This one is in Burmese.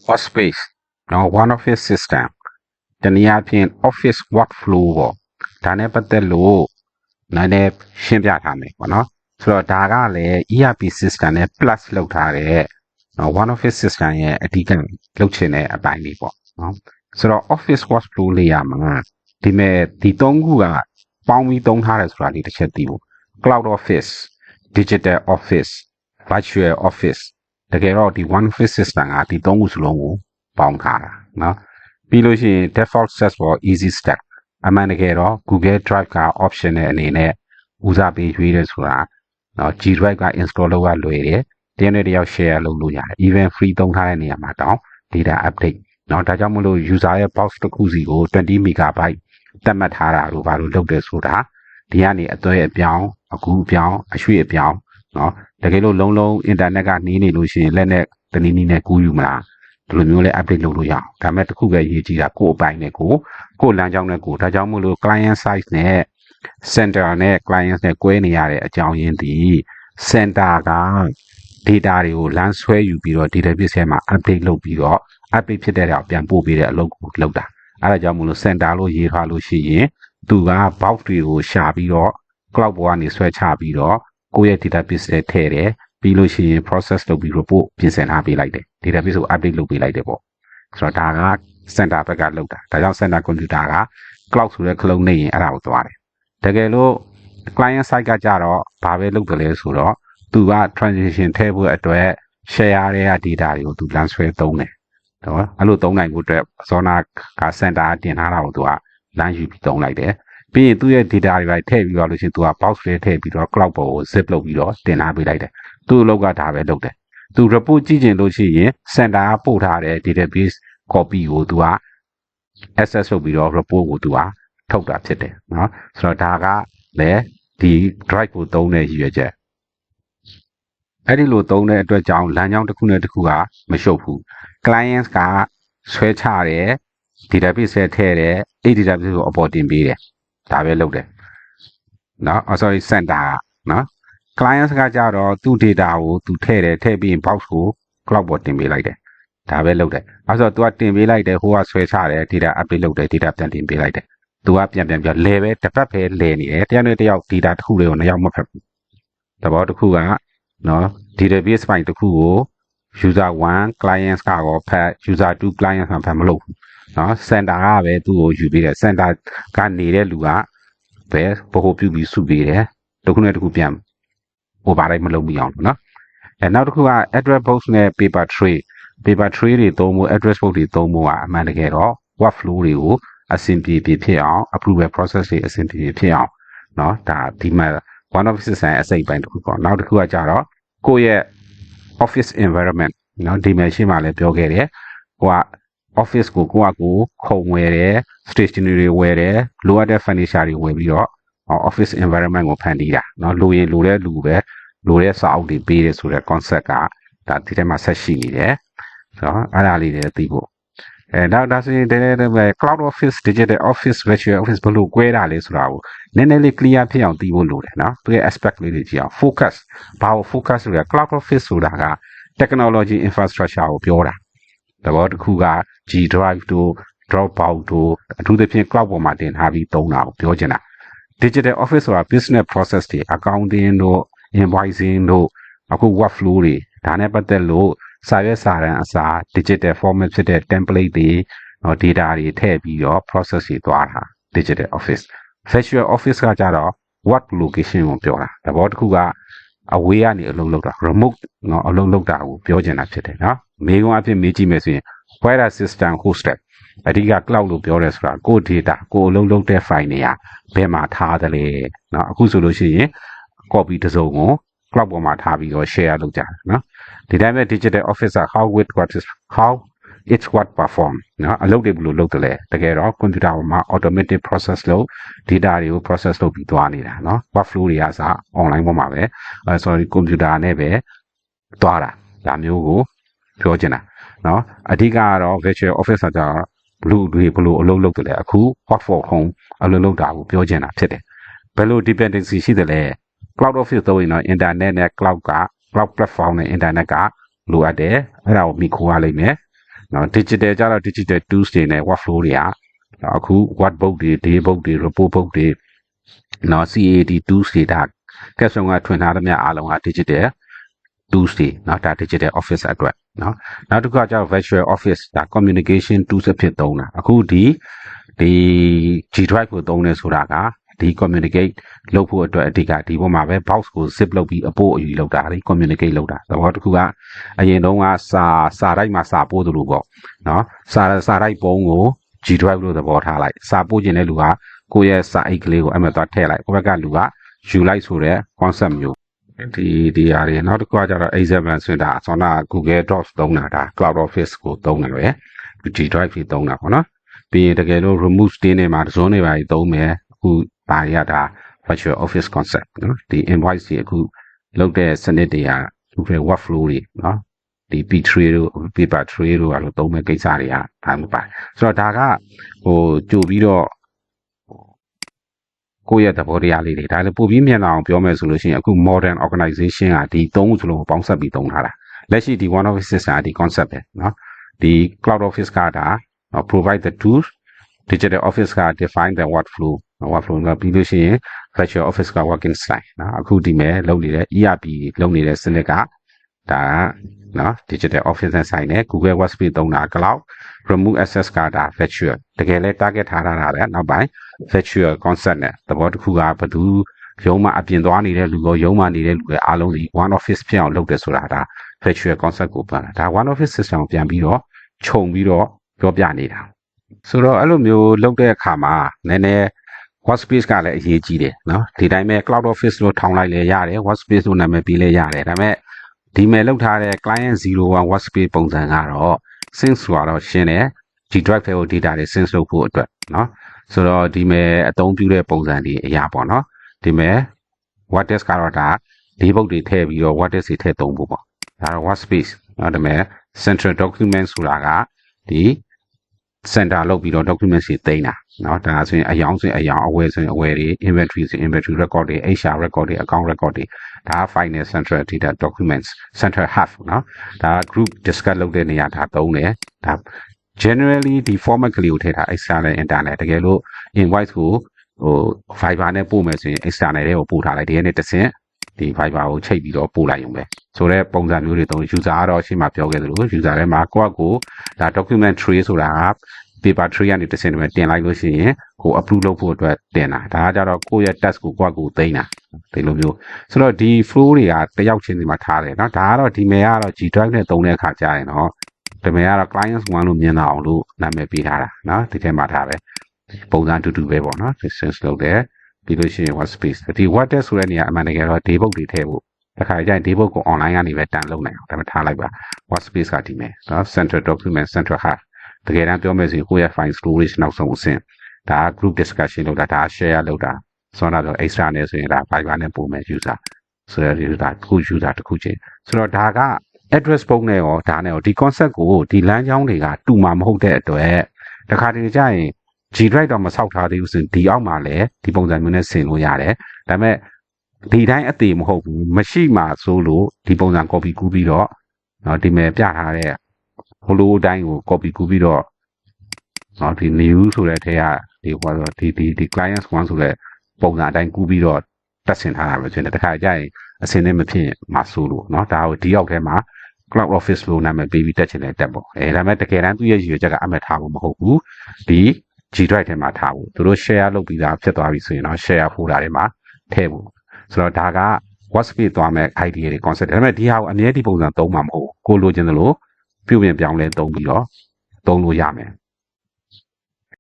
workspace နော် one office system တနည်းအားဖြင့် office workflow ပေါ့ဒါနဲ့ပတ်သက်လို့နည်းနည်းရှင်းပြထားမယ်ပေါ့နော်ဆိုတော့ဒါကလည်း ERP system နဲ့ plus လုပ်ထားတဲ့နော် one office system ရဲ့အဓိကလုပ်ချင်တဲ့အပိုင်းလေးပေါ့နော်ဆိုတော့ office workflow လေးရမှာဒီမဲ့ဒီသုံးခုကပေါင်းပြီးသုံးထားတယ်ဆိုတာလေးတစ်ချက်သိဖို့ cloud office digital office virtual office တကယ်တော့ဒီ one office system ကဒီသုံးခုစလုံးကိုပေါင်းထားတာနော်ပြီးလို့ရှိရင် default set for easy step အမှန်တကယ်တော့ Google Drive က option နဲ့အနေနဲ့ဦးစားပေးရွေးတယ်ဆိုတာနော် G Drive က install လုပ်ရလွယ်တယ်တရက်နဲ့တယောက် share လုပ်လို့ရတယ် even free သုံးထားတဲ့နေရာမှာတောင် data update နော်ဒါကြောင့်မလို့ user ရဲ့ box တစ်ခုစီကို20 MB သတ်မှတ်ထားတာလို့ဘာလို့လုပ်တယ်ဆိုတာဒီကနေအသွဲအပြောင်းအခုအပြောင်းအရွှေ့အပြောင်းနော်တကယ်လို့လုံးလုံး internet ကနေနေလို့ရှိရင်လက်နဲ့တနည်းနည်းနဲ့ကူးယူမလားဒီလိုမျိုးလဲ update လုပ်လို့ရအောင်ဒါပေမဲ့တစ်ခုပဲရေးကြည့်တာကိုယ်အပိုင်းနဲ့ကိုလမ်းကြောင်းနဲ့ကိုဒါကြောင့်မို့လို့ client side နဲ့ center နဲ့ client နဲ့꿰နေရတဲ့အကြောင်းရင်းဒီ center က data တွေကိုလမ်းဆွဲယူပြီးတော့ database ထဲမှာ update လုပ်ပြီးတော့ update ဖြစ်တဲ့အောင်ပြန်ပို့ပေးတဲ့အလုပ်ကိုလုပ်တာအဲဒါကြောင့်မို့လို့ center လို့ရေးထားလို့ရှိရင်သူက box တွေကိုရှာပြီးတော့ cloud ပေါ်ကနေဆွဲချပြီးတော့ကိုယ့်ရဲ့ database ထဲထည့်တယ်ပြီးလို့ရှိရင် process လုပ်ပြီး report ပြင်ဆင်ထားပေးလိုက်တယ် database ကို update လုပ်ပေးလိုက်တယ်ပေါ့ဆိုတော့ဒါက center ဘက်ကလုပ်တာဒါကြောင့် center computer က cloud ဆိုတဲ့ခလုံးနေရင်အဲ့ဒါကိုသွားတယ်တကယ်လို့ client side ကကြတော့ဘာပဲလုပ်တယ်လဲဆိုတော့သူက transition ထည့်ဖို့အတွက် share ရတဲ့ data တွေကိုသူလမ်းဆွဲသုံးတယ်နော်အဲ့လိုသုံးနိုင်ဖို့အတွက် zona က center တင်ထားတာကိုသူကလမ်းယူပြီးသုံးလိုက်တယ်ပြီးရင်သူ့ရဲ့ data တွေပဲထည့်ပြီးတော့လို့ရှိရင်သူက box တွေထည့်ပြီးတော့ cloud ပေါ်ကို zip လုပ်ပြီးတော့တင်ထားပေးလိုက်တယ်သူ့အလုပ်ကဒါပဲလုပ်တယ်သူ report ကြည့်ကျင်လို့ရှိရင် center ကပို့ထားတဲ့ database copy ကိုသူက access လုပ်ပြီးတော့ report ကိုသူကထုတ်တာဖြစ်တယ်နော်ဆိုတော့ဒါကလည်းဒီ drive ကိုသုံးတဲ့ရည်ရွယ်ချက်အဲ့ဒီလိုသုံးတဲ့အတွက်ကြောင့်လမ်းကြောင်းတစ်ခုနဲ့တစ်ခုကမရှုပ်ဘူး client ကဆွဲချတယ် database ထဲထည့်တယ်အဲ့ database ကိုအပေါ်တင်ပေးတယ်ဒါပဲလုပ်တယ်နော် sorry center ကနော် client ကကြတော့သူ့ data ကိုသူထည့်တယ်ထည့်ပြီးရင် box ကို cloud ပေါ်တင်ပေးလိုက်တယ်ဒါပဲလုပ်တယ်အဲဆိုတော့ तू ကတင်ပေးလိုက်တယ်ဟိုကဆွဲချတယ် data update လုပ်တယ် data ပြန်တင်ပေးလိုက်တယ် तू ကပြန်ပြလဲပဲတစ်ပတ်ပဲလဲနေတယ်တရားနဲ့တယောက် data တစ်ခုလေးကိုနှစ်ယောက်မဖက်ဘူးသဘောတစ်ခုကနော် database ပိုင်းတစ်ခုကို user 1 clients ကရောဖက် user 2 clients ကဖက်မလုပ်ဘူးနော် center ကပဲသူ့ကိုယူပေးတယ် center ကနေတဲ့လူကပဲဘို့ပြုပြီးစုပေးတယ်တစ်ခုနဲ့တစ်ခုပြန်ဟိုဘာလိုက်မလုပ်မိအောင်နော်အဲနောက်တစ်ခုက address box နဲ့ paper tray တွေသုံးဖို့ address book တွေသုံးဖို့ကအမှန်တကယ်တော့ workflow တွေကိုအဆင်ပြေဖြစ်အောင် approval process တွေအဆင်ပြေဖြစ်အောင်เนาะဒါဒီမှာ one office system အစိပ်ပိုင်းတစ်ခုပေါ့နောက်တစ်ခုကကြတော့ကိုယ့်ရဲ့ office environment เนาะဒီမှာရှင်းမှလည်းပြောခဲ့တယ်ဟိုက office ကိုကိုယ့်အကူခုံဝယ်တယ် stationery ဝယ်တယ်လိုအပ်တဲ့ furniture တွေဝယ်ပြီးတော့ office environment ကိုဖန်တီးတာเนาะလိုရင်လိုတဲ့လူပဲလိုတဲ့စာအုပ်တွေပေးတယ်ဆိုတဲ့ concept ကဒါဒီထဲမှာဆက်ရှိနေတယ်နော်အဲ့ဒါလေးတွေသိဖို့နောက်ဒါဆိုရင် cloud office digital office virtual office ဘယ်လို꿰တာလဲဆိုတာကိုနည်းနည်းလေး clear ဖြစ်အောင်သိဖို့လိုတယ်နော်သူရဲ့ aspect လေးတွေကြည့်အောင် focus ဘာကို focus ဆိုလဲ cloud office ဆိုတာက technology infrastructure ကိုပြောတာတဘောတစ်ခုက G drive တို့ Dropbox တို့အထူးသဖြင့် cloud ပေါ်မှာတင်ထားပြီးသုံးတာကိုပြောချင်တာ digital office ဆိုတာ business process တွေ accounting တို့ invoicing တို့အခု workflow တွေဒါနဲ့ပတ်သက်လို့စာရွက်စာတမ်းအစား digital format ဖြစ်တဲ့ template တွေ data တွေထည့်ပြီးတော့ process တွေသွားတာ digital office virtual office ကကြတော့ work location ကိုပြောတာသဘောတစ်ခုကအဝေးကနေအလုပ်လုပ်တာ remote နော်အလုပ်လုပ်တာကိုပြောချင်တာဖြစ်တယ်နော်မေးခွန်းအဖြစ်မေးကြည့်မယ်ဆိုရင် where the system hosted အဓိက cloud လို့ပြောရဲဆိုတာကို data ကိုအလုပ်လုပ်တဲ့ file တွေကဘယ်မှာထားသလဲနော်အခုဆိုလို့ရှိရင် copy တစ်စုံကို cloud ပေါ်မှာထားပြီးတော့ share လုပ်ကြတယ်နော်ဒီတိုင်းပဲ digital office က how it's what perform နော်အလုပ်တွေဘယ်လိုလုပ်တယ်လဲတကယ်တော့ computer ပေါ်မှာ automatic process လုပ် data တွေကို process လုပ်ပြီးသွားနေတာနော် workflow တွေကစ online ပေါ်မှာပဲsorry computer နဲ့ပဲသွားတာဒါမျိုးကိုပြောချင်တာနော်အဓိကကတော့ virtual office ကကြာလူတွေဘယ်လိုအလုပ်လုပ်တယ်လဲအခု work from home အလုပ်လုပ်တာကိုပြောချင်တာဖြစ်တယ်ဘယ်လို dependency ရှိတယ်လဲ cloud office သုံးရင်တော့ internet နဲ့ cloud platform နဲ့ internet ကလိုအပ်တယ်အဲ့ဒါကိုမိခိုးရလိမ့်မယ် နော် digital ကြတော့ digital tools တွေနဲ့ workflow တွေကအခု workbook တွေ daybook တွေ report book တွေနော် CAD tools တွေဒါကက်ဆုံးကထွင်ထားသမျှအားလုံးက digital tools တွေနော်ဒါ digital office အတွက်နော်နောက်တစ်ခုကကျတော့ virtual office ဒါ communication tools အဖြစ်သုံးတာအခုဒီ G drive ကိုသုံးနေဆိုတာကဒီ communicate လုပ်ဖို့အတွက်အဓိကဒီပေါ်မှာပဲ box ကို zip လုပ်ပြီးအပို့အယူလုပ်တာလေ communicate လုပ်တာသဘောတစ်ခုကအရင်တုန်းကစာတိုက်မှာစာပို့သလိုပေါ့နော်စာတိုက်ပုံးကို G drive လို့သဘောထားလိုက်စာပို့ခြင်းတဲ့လူကကိုယ့်ရဲ့စာအိတ်ကလေးကိုအမှတ်သွားထည့်လိုက်ဟိုဘက်ကလူကယူလိုက်ဆိုတဲ့ concept မျိုးဒီဟာတွေနောက်တစ်ခုကကျတော့ example ဆိုတာဆောနာ Google Docs သုံးတာဒါ Cloud Office ကိုသုံးတယ်ပဲ G drive ကိုသုံးတာပေါ့နော်ပြီးရင်တကယ်လို့ remove တင်းနေမှာတစုံနေပါသုံးမယ်အခုဘာရတာ virtual office concept နော်ဒီ invoice တွေအခုလုပ်တဲ့စနစ်တွေက Google workflow တွေနော်ဒီ P3 တို့ paper tray တို့အဲ့လိုသုံးမဲ့ကိစ္စတွေကဘာမှမပါဆိုတော့ဒါကကြိုပြီးတော့ကိုယ့်ရဲ့သဘောတရားလေးတွေဒါလည်းပို့ပြီးမြန်အောင်ပြောမယ်ဆိုလို့ရှိရင်အခု modern organization ကဒီသုံးခုစလုံးကိုပေါင်းစပ်ပြီးသုံးထားတာလက်ရှိဒီ one office system ဒီ concept ပဲเนาะဒီ cloud office ကဒါ provide the tools digital office က define the workflow ကပြီးလို့ရှိရင် virtual office က working style เนาะအခုဒီမဲ့လုပ်နေတဲ့ ERP လုပ်နေတဲ့စနစ်ကဒါเนาะ digital office နဲ့ဆိုင်တယ် Google Workspace သုံးတာ cloud remove access ကဒါ virtual တကယ်လဲ target ထားတာပဲနောက်ပိုင်း virtual concept နဲ့သဘောတစ်ခုကဘယ်သူရုံးမှာအပြင်သွားနေတဲ့လူရောရုံးမှာနေတဲ့လူတွေအားလုံးဒီ one office ဖြစ်အောင်လုပ်တယ်ဆိုတာဒါ virtual concept ကိုပြောတာဒါ one office system ကိုပြန်ပြီးတော့ခြုံပြီးတော့ပြောပြနေတာဆိုတော့အဲ့လိုမျိုးလုပ်တဲ့အခါမှာနည်းနည်း workspace ကလည်းအရေးကြီးတယ်เนาะဒီတိုင်းပဲ cloud office လို့ထောင်လိုက်လေရတယ် workspace လို့နာမည်ပေးလေရတယ်ဒါပေမဲ့ဒီမဲ့လောက်ထားတဲ့ client 01 workspace ပုံစံကတော့ sync ဆိုတော့ရှင်းတယ် G drive ထဲကို data တွေ sync လုပ်ဖို့အတွက်เนาะဆိုတော့ဒီမဲ့အသုံးပြုတဲ့ပုံစံတွေအရာပေါ့เนาะဒီမဲ့ what desk ကတော့ဒါဒီဘုတ်တွေထည့်ပြီးတော့ what desk တွေထည့်သုံးဖို့ပေါ့ဒါတော့ workspace เนาะဒီမဲ့ central document ဆိုတာကဒီ center လောက်ပြီးတော့ document တွေသိမ်းတာเนาะဒါဆိုရင်အယောင်ဆိုရင်အယောင်အဝယ်ဆိုရင်အဝယ်တွေ inventory ဆို inventory record တွေ HR record တွေ account record တွေဒါ final central data documents central hub เนาะဒါ group discuss လုပ်တဲ့နေရာဒါသုံးတယ်ဒါ generally ဒီ format ကလေးကိုထည့်ထား external internet တကယ်လို့ invoice ကိုFiverr နဲ့ပို့မယ်ဆိုရင် external တွေကိုပို့ထားလိုက်ဒီနေ့တစ်ဆင့်ဒီ Fiverr ကိုချိန်ပြီးတော့ပို့လိုက်ရုံပဲဆိုတော့ပုံစံမျိုးတွေသုံး user ကတော့ရှင်းမှာပြောခဲ့သလို user ထဲမှာကိုယ့်ကိုဒါ document tray ဆိုတာက paper tray ကနေတစ်ဆင့်တည်းတင်လိုက်လို့ရှိရင်ကို approve လုပ်ဖို့အတွက်တင်တာဒါကကြတော့ကိုယ့်ရဲ့ task ကိုကိုယ့်ကိုသိမ်းတာဒီလိုမျိုးဆိုတော့ဒီ flow တွေကတယောက်ချင်းစီမှာထားတယ်เนาะဒါကတော့ဒီ mail ကတော့ G drive နဲ့သုံးတဲ့အခါကြာရင်တော့ဒီ mail ကတော့ client 1လို့မြင်တာအောင်လို့နာမည်ပေးထားတာเนาะဒီထဲမှာထားပဲပုံစံတူတူပဲပေါ့เนาะ distance လုပ်တယ်ပြီးလို့ရှိရင် workspace ဒီ what desk ဆိုတဲ့နေရာအမှန်တကယ်တော့ daybook တွေထည့်ဖို့တခါကျရင် daybook ကို online ကနေပဲတန်လုပ်နိုင်အောင်ဒါပေမဲ့ထားလိုက်ပါ workspace ကဒီမယ်เนาะ central document central hub တကယ်တမ်းပြောမယ်ဆိုရင်ကိုယ့်ရဲ့ file storage နောက်ဆုံးအဆင့်ဒါ group discussion လုပ်တာဒါ share လုပ်တာဆိုတော့ extra နဲ့ဆိုရင်ဒါ Fiverr နဲ့ပို့မယ် user ဆိုတော့ user တစ်ခု user တစ်ခုချင်းဆိုတော့ဒါက address book နဲ့ရောဒါနဲ့ရောဒီ concept ကိုဒီလမ်းကြောင်းတွေကတူမှာမဟုတ်တဲ့အတွက်တခါတလေကျရင် G drive တော့မဆောက်ထားသေးဘူးဆိုရင်ဒီအောက်မှာလည်းဒီပုံစံမျိုးနဲ့ဆင်လို့ရတယ်ဒါပေမဲ့ဒီတိုင်းအသေးမဟုတ်ဘူးမရှိမှဆိုလို့ဒီပုံစံ copy ကူးပြီးတော့เนาะဒီမဲ့ပြထားတဲ့ဟိုလိုအတိုင်းကို copy ကူးပြီးတော့เนาะဒီ new ဆိုတဲ့ထဲကဒီဟိုတော့ဒီ clients 1ဆိုတဲ့ပုံစံအတိုင်းကူးပြီးတော့တက်ဆင်ထားတာပဲဆိုရင်တခါကျရင်အစင်းနဲ့မဖြစ်မှဆိုလို့เนาะဒါကိုဒီအောက်ထဲမှာ cloud office လို့နာမည်ပေးပြီးတက်ချင်တဲ့တက်ပေါ့ဒါပေမဲ့တကယ်တမ်းသူ့ရဲ့ရည်ရွယ်ချက်ကအမှတ်ထားဖို့မဟုတ်ဘူးဒီ G drive ထဲမှာထားဖို့သူတို့ share လုပ်ပြီးသားဖြစ်သွားပြီဆိုရင်တော့ share folder တွေမှာထည့်ဖို့ဆိုတော့ဒါက workspace သွားမဲ့ idea တွေ concept ဒါပေမဲ့ဒီဟာကိုအမြဲဒီပုံစံသုံးမှာမဟုတ်ကိုလိုချင်သလိုပြုပြင်ပြောင်းလဲသုံးပြီးတော့သုံးလို့ရမယ်